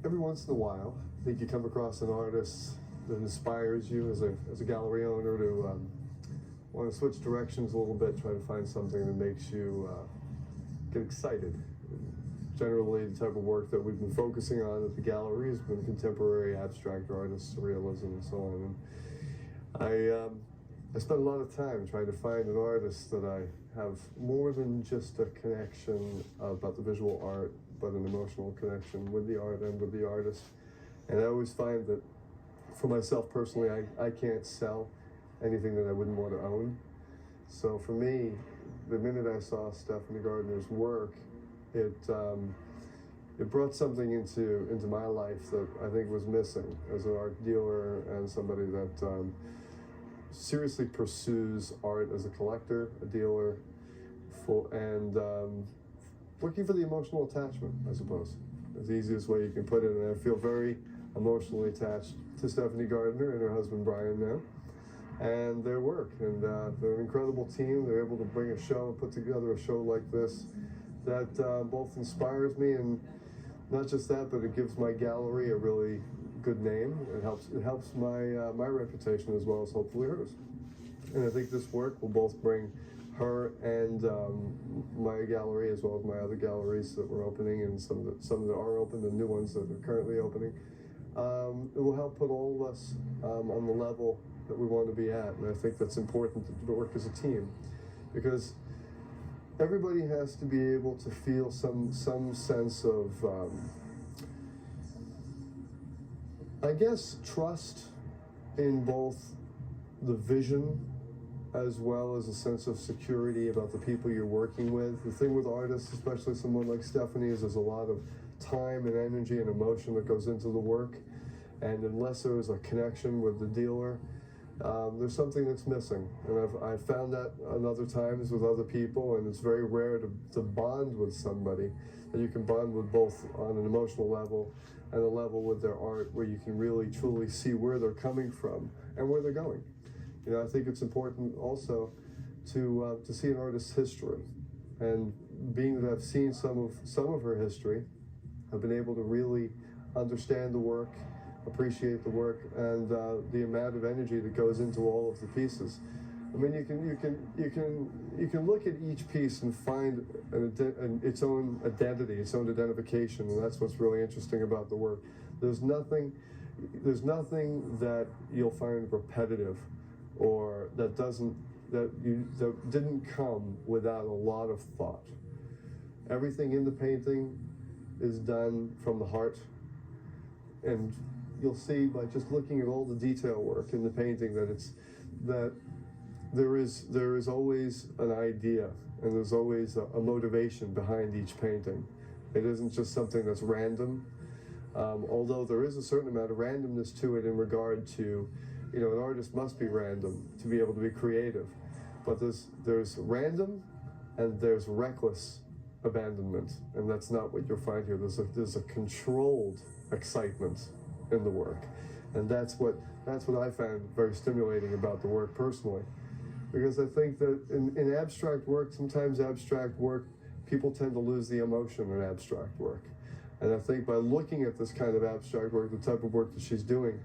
every once in a while, I think you come across an artist that inspires you as a gallery owner to want to switch directions a little bit, try to find something that makes you get excited. Generally, the type of work that we've been focusing on at the gallery has been contemporary abstract artists, surrealism, and so on. And I spent a lot of time trying to find an artist that I have more than just a connection about the visual art, but an emotional connection with the art and with the artist. And I always find that for myself personally, I can't sell anything that I wouldn't want to own. So for me, the minute I saw Stephanie Gardner's work, it brought something into my life that I think was missing as an art dealer and somebody that seriously pursues art as a collector, a dealer, and looking for the emotional attachment, I suppose. It's the easiest way you can put it, and I feel very emotionally attached to Stephanie Gardner and her husband Brian now, and their work. And they're an incredible team. They're able to bring a show and put together a show like this that both inspires me, and not just that, but it gives my gallery a really good name. It helps my reputation as well as hopefully hers. And I think this work will both bring her and my gallery, as well as my other galleries that we're opening, and some that are open, the new ones that are currently opening. It will help put all of us on the level that we want to be at, and I think that's important to work as a team, because everybody has to be able to feel some sense of, I guess, trust in both the vision as well as a sense of security about the people you're working with. The thing with artists, especially someone like Stephanie, is there's a lot of time and energy and emotion that goes into the work, and unless there is a connection with the dealer, there's something that's missing. And I've found that on other times with other people, and it's very rare to bond with somebody that you can bond with both on an emotional level and a level with their art where you can really truly see where they're coming from and where they're going. You know, I think it's important also to see an artist's history, and being that I've seen some of her history, I've been able to really understand the work, appreciate the work, and the amount of energy that goes into all of the pieces. I mean, you can look at each piece and find its own identity, its own identification, and that's what's really interesting about the work. There's nothing that you'll find repetitive, or that didn't come without a lot of thought. Everything in the painting is done from the heart, and you'll see by just looking at all the detail work in the painting that there is always an idea, and there's always a motivation behind each painting. It isn't just something that's random, although there is a certain amount of randomness to it in regard to, you know, an artist must be random to be able to be creative. But there's random and there's reckless abandonment, and that's not what you'll find here. There's a controlled excitement in the work, and that's what I found very stimulating about the work personally, because I think that in abstract work, sometimes abstract work, people tend to lose the emotion in abstract work, and I think by looking at this kind of abstract work, the type of work that she's doing,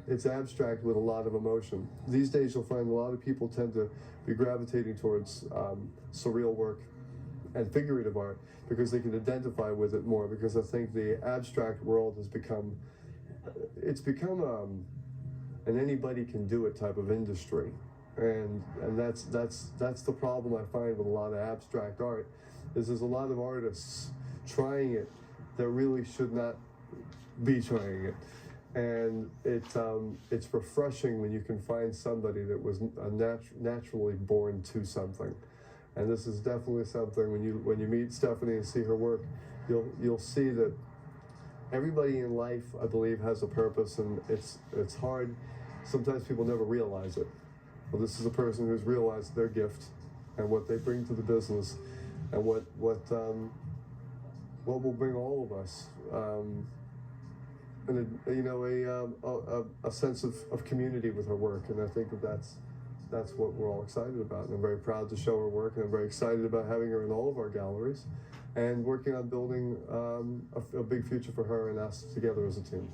it's abstract with a lot of emotion. These days you'll find a lot of people tend to be gravitating towards surreal work and figurative art because they can identify with it more, because I think the abstract world has become an anybody can do it type of industry, and that's the problem I find with a lot of abstract art, is there's a lot of artists trying it that really should not be trying it, and it's refreshing when you can find somebody that was naturally born to something. And this is definitely something, when you meet Stephanie and see her work, you'll see that everybody in life, I believe, has a purpose, and it's hard. Sometimes people never realize it. Well, this is a person who's realized their gift and what they bring to the business, and what will bring all of us, and a sense of community with her work. And I think that's what we're all excited about. And I'm very proud to show her work, and I'm very excited about having her in all of our galleries. and working on building a big future for her and us together as a team.